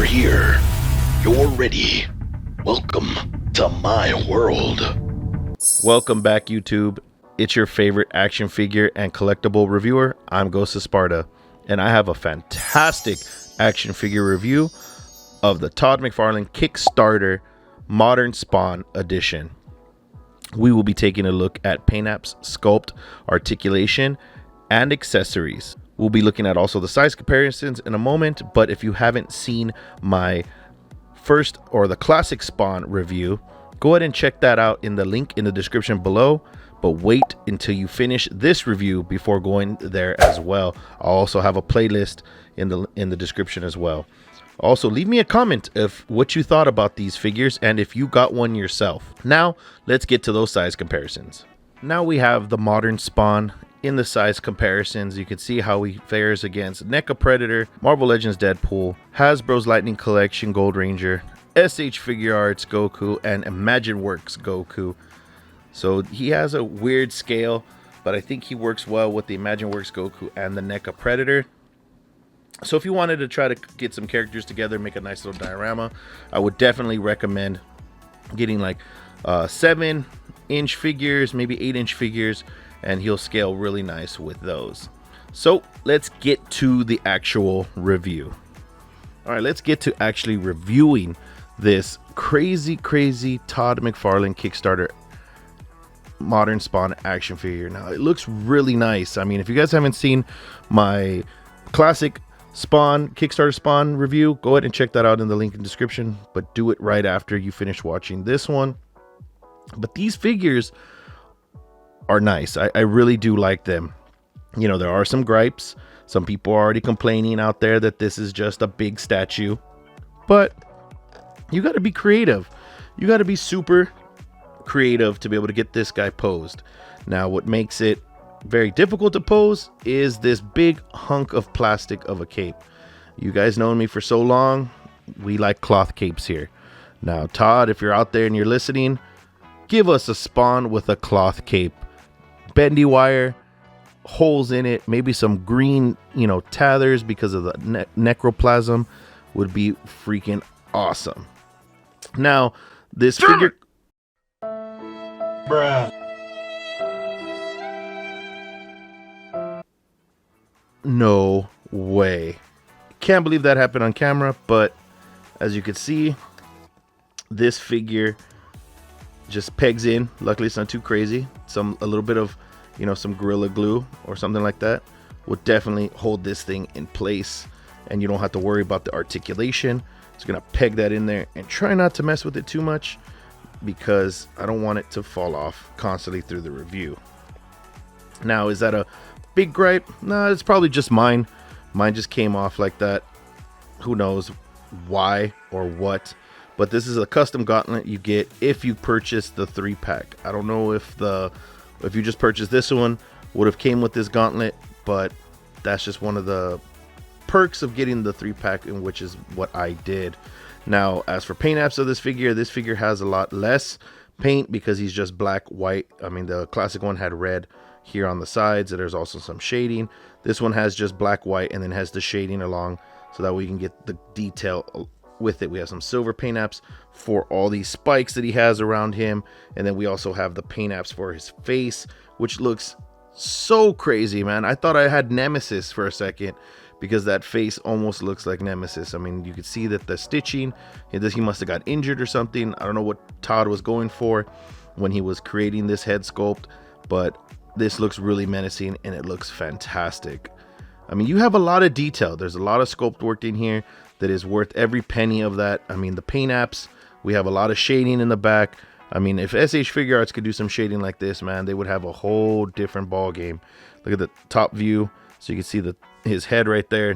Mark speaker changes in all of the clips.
Speaker 1: here. You're ready. Welcome to my world.
Speaker 2: Welcome back, YouTube. It's your favorite action figure and collectible reviewer. I'm Ghost of Sparta, and I have a fantastic action figure review of the Todd McFarlane Kickstarter Modern Spawn Edition. We will be taking a look at paint apps, sculpt, articulation, and accessories. We'll be looking at also the size comparisons in a moment, but if you haven't seen my first or the classic Spawn review, go ahead and check that out in the link in the description below, but wait until you finish this review before going there as well. I'll also have a playlist in the description as well. Also, leave me a comment of what you thought about these figures and if you got one yourself. Now, let's get to those size comparisons. Now we have the modern Spawn in the size comparisons. You can see how he fares against NECA Predator, Marvel Legends Deadpool, Hasbro's Lightning Collection Gold Ranger, Shfiguarts Goku, and Imagineworks Goku. So he has a weird scale, but I think he works well with the Imagineworks Goku and the NECA Predator. So if you wanted to try to get some characters together, make a nice little diorama, I would definitely recommend getting like 7-inch figures, maybe 8-inch figures, and he'll scale really nice with those. So let's get to the actual review. All right, let's get to actually reviewing this crazy Todd McFarlane Kickstarter Modern Spawn action figure. Now it looks really nice. I mean, if you guys haven't seen my classic Spawn Kickstarter Spawn review, go ahead and check that out in the link in the description, but do it right after you finish watching this one. But these figures are nice. I really do like them. You know, there are some gripes. Some people are already complaining out there that this is just a big statue, but you got to be creative. You got to be super creative to be able to get this guy posed. Now, what makes it very difficult to pose is this big hunk of plastic of a cape. You guys known me for so long. We like cloth capes here. Now, Todd, if you're out there and you're listening, give us a Spawn with a cloth cape. Bendy wire, holes in it, maybe some green, tethers because of the necroplasm would be freaking awesome. Now, this figure...
Speaker 3: Bruh.
Speaker 2: No way. Can't believe that happened on camera, but as you can see, this figure just pegs in. Luckily, it's not too crazy. A little bit of, some Gorilla Glue or something like that will definitely hold this thing in place, and you don't have to worry about the articulation. It's gonna peg that in there, and try not to mess with it too much because I don't want it to fall off constantly through the review. Now, is that a big gripe? No, it's probably just mine. Mine just came off like that. Who knows why or what? But this is a custom gauntlet you get if you purchase the 3-pack. I don't know if you just purchased this one would have came with this gauntlet, but that's just one of the perks of getting the 3-pack, in which is what I did. Now, as for paint apps of this figure has a lot less paint because he's just black, white. I mean, the classic one had red here on the sides, and there's also some shading. This one has just black, white, and then has the shading along, so that we can get the detail with it. We have some silver paint apps for all these spikes that he has around him, and then we also have the paint apps for his face, which looks so crazy, man. I thought I had Nemesis for a second because that face almost looks like Nemesis. I mean, you could see that the stitching, he must have got injured or something. I don't know what Todd was going for when he was creating this head sculpt, but this looks really menacing and it looks fantastic. I mean, you have a lot of detail. There's a lot of sculpt work in here that is worth every penny of that. I mean, the paint apps, we have a lot of shading in the back. I mean, if Shfiguarts could do some shading like this, man, they would have a whole different ball game. Look at the top view, so you can see his head right there.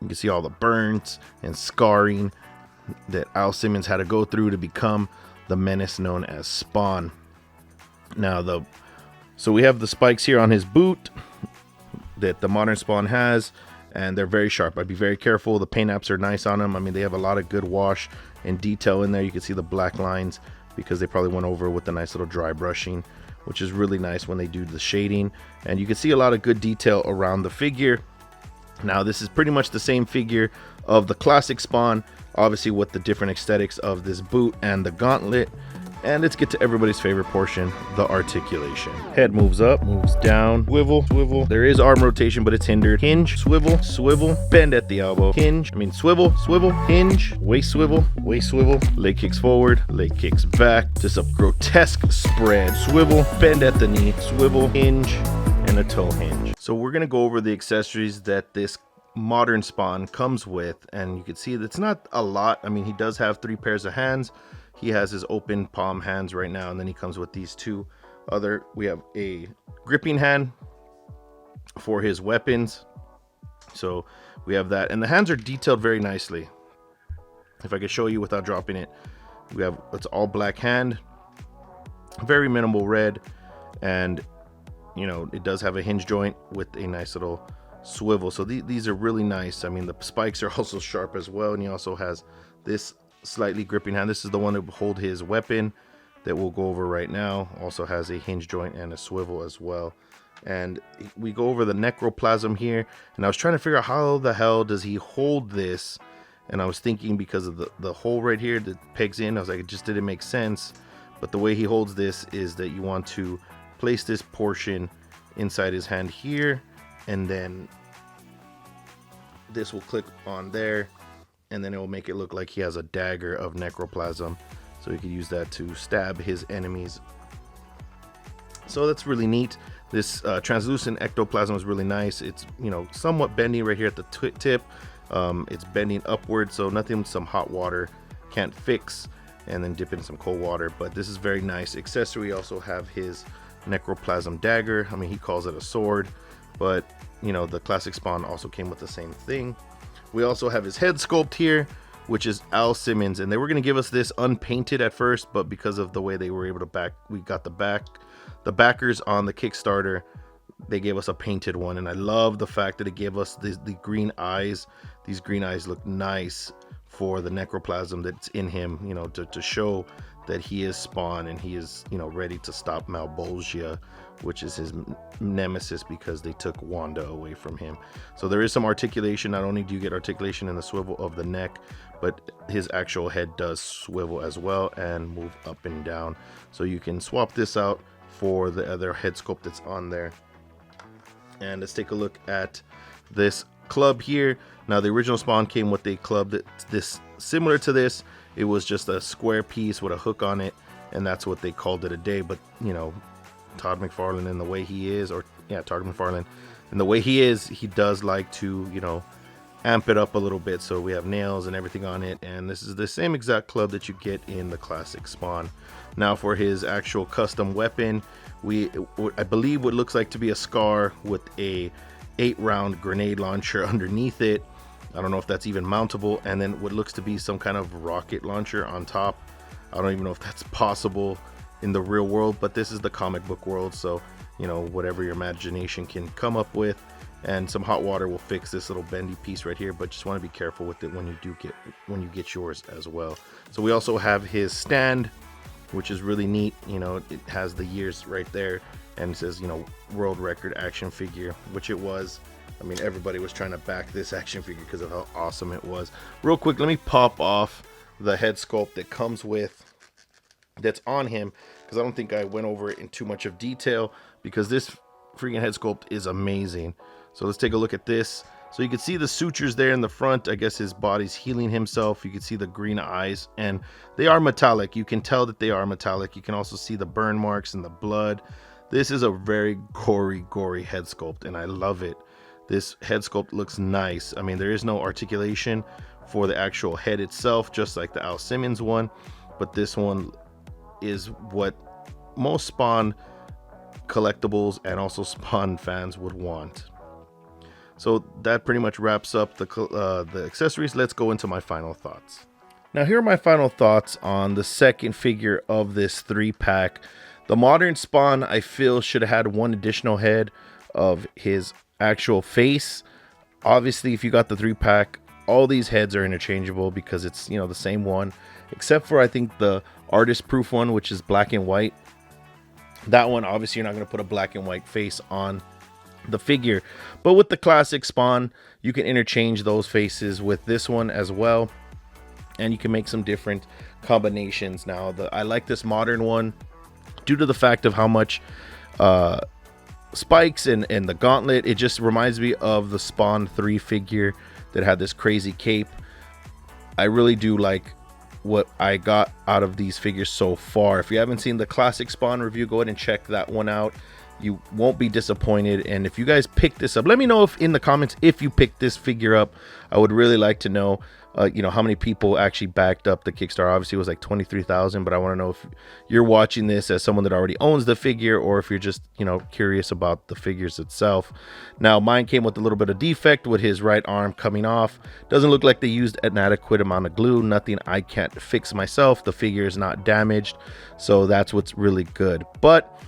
Speaker 2: You can see all the burns and scarring that Al Simmons had to go through to become the menace known as Spawn. Now, so we have the spikes here on his boot that the modern Spawn has, and they're very sharp. I'd be very careful. The paint apps are nice on them. I mean, they have a lot of good wash and detail in there. You can see the black lines because they probably went over with the nice little dry brushing, which is really nice when they do the shading. And you can see a lot of good detail around the figure. Now this is pretty much the same figure of the classic Spawn, obviously with the different aesthetics of this boot and the gauntlet. And let's get to everybody's favorite portion, the articulation. Head moves up, moves down, swivel, swivel. There is arm rotation, but it's hindered. Hinge, swivel, swivel, bend at the elbow. Hinge, swivel, swivel, hinge, waist swivel, leg kicks forward, leg kicks back. Just a grotesque spread. Swivel, bend at the knee, swivel, hinge, and a toe hinge. So we're gonna go over the accessories that this modern Spawn comes with, and you can see that it's not a lot. I mean, he does have 3 pairs of hands. He has his open palm hands right now, and then he comes with these 2 other. We have a gripping hand for his weapons. So we have that, and the hands are detailed very nicely. If I could show you without dropping it, we have, it's all black hand, very minimal red, and you know, it does have a hinge joint with a nice little swivel. So these are really nice. I mean, the spikes are also sharp as well, and he also has this slightly gripping hand. This is the one that will hold his weapon that we'll go over right now. Also has a hinge joint and a swivel as well. And we go over the necroplasm here, and I was trying to figure out how the hell does he hold this, and I was thinking because of the hole right here that pegs in, I was like, it just didn't make sense. But the way he holds this is that you want to place this portion inside his hand here, and then this will click on there, and then it will make it look like he has a dagger of necroplasm, so he could use that to stab his enemies. So that's really neat. This translucent ectoplasm is really nice. It's, you know, somewhat bendy right here at the tip. It's bending upward, so nothing some hot water can't fix, and then dip it in some cold water. But this is very nice accessory. We also have his necroplasm dagger. I mean, he calls it a sword, but you know, the classic Spawn also came with the same thing. We also have his head sculpt here, which is Al Simmons, and they were going to give us this unpainted at first, but because of the way they were able to we got the backers on the Kickstarter, they gave us a painted one, and I love the fact that it gave us the green eyes. These green eyes look nice for the necroplasm that's in him, you know, to show that he is Spawn and he is, you know, ready to stop Malbolgia, which is his nemesis because they took Wanda away from him. So there is some articulation. Not only do you get articulation in the swivel of the neck, but his actual head does swivel as well and move up and down. So you can swap this out for the other head sculpt that's on there. And let's take a look at this club here. Now the original Spawn came with a club that's this similar to this. It was just a square piece with a hook on it, and that's what they called it a day. But you know, Todd McFarlane and the way he is, Todd McFarlane and the way he is, he does like to, you know, amp it up a little bit. So we have nails and everything on it, and this is the same exact club that you get in the classic Spawn. Now for his actual custom weapon, I believe what looks like to be a Scar with a 8-round grenade launcher underneath it. I don't know if that's even mountable, and then what looks to be some kind of rocket launcher on top. I don't even know if that's possible in the real world, but this is the comic book world, so you know, whatever your imagination can come up with. And some hot water will fix this little bendy piece right here, but just want to be careful with it when you get yours as well. So we also have his stand, which is really neat. You know, it has the years right there, and it says, you know, world record action figure, which it was. I mean, everybody was trying to back this action figure because of how awesome it was. Real quick, let me pop off the head sculpt that comes with, that's on him, because I don't think I went over it in too much of detail, because this freaking head sculpt is amazing. So let's take a look at this. So you can see the sutures there in the front. I guess his body's healing himself. You can see the green eyes, and they are metallic. You can tell that they are metallic. You can also see the burn marks and the blood. This is a very gory head sculpt, and I love it. This head sculpt looks nice. I mean, there is no articulation for the actual head itself, just like the Al Simmons one, but this one is what most Spawn collectibles and also Spawn fans would want. So that pretty much wraps up the accessories. Let's go into my final thoughts. Now here are my final thoughts on the second figure of this 3-pack. The modern Spawn, I feel, should have had one additional head of his actual face. Obviously, if you got the 3-pack, all these heads are interchangeable because it's, you know, the same one, except for I think the artist proof one, which is black and white. That one, obviously, you're not going to put a black and white face on the figure. But with the classic Spawn, you can interchange those faces with this one as well, and you can make some different combinations. Now, I like this modern one due to the fact of how much spikes and the gauntlet. It just reminds me of the Spawn 3 figure that had this crazy cape. I really do like what I got out of these figures so far. If you haven't seen the classic Spawn review, go ahead and check that one out. You won't be disappointed. And if you guys pick this up, let me know if in the comments if you picked this figure up. I would really like to know how many people actually backed up the Kickstarter. Obviously it was like 23,000, but I want to know if you're watching this as someone that already owns the figure, or if you're just curious about the figures itself. Now, mine came with a little bit of defect with his right arm coming off. Doesn't look like they used an adequate amount of glue. Nothing I can't fix myself. The figure is not damaged, so that's what's really good. But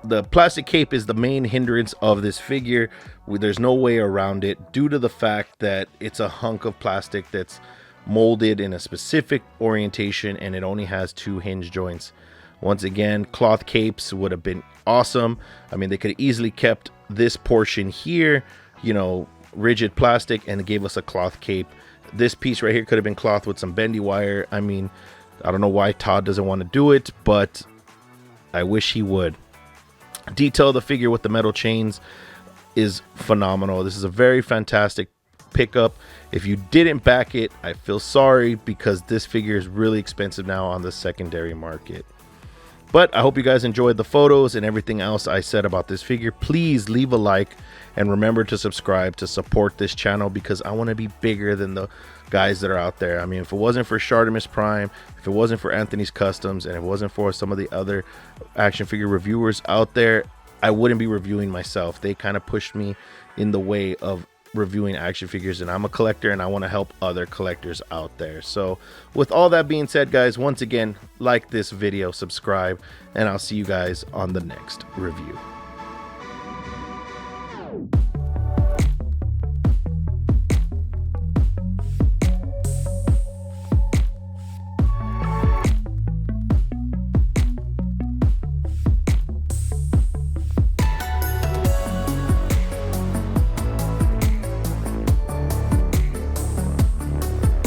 Speaker 2: the plastic cape is the main hindrance of this figure. There's no way around it due to the fact that it's a hunk of plastic that's molded in a specific orientation, and it only has 2 hinge joints. Once again, cloth capes would have been awesome. I mean, they could have easily kept this portion here, rigid plastic, and gave us a cloth cape. This piece right here could have been cloth with some bendy wire. I mean, I don't know why Todd doesn't want to do it, but I wish he would. Detail the figure with the metal chains is phenomenal. This is a very fantastic pickup. If you didn't back it, I feel sorry, because this figure is really expensive now on the secondary market. But I hope you guys enjoyed the photos and everything else I said about this figure. Please leave a like and remember to subscribe to support this channel, because I want to be bigger than the guys that are out there. I mean, if it wasn't for Shartimus Prime, if it wasn't for Anthony's Customs, and if it wasn't for some of the other action figure reviewers out there, I wouldn't be reviewing myself. They kind of pushed me in the way of reviewing action figures, and I'm a collector and I want to help other collectors out there. So with all that being said, guys, once again, like this video, subscribe, and I'll see you guys on the next review.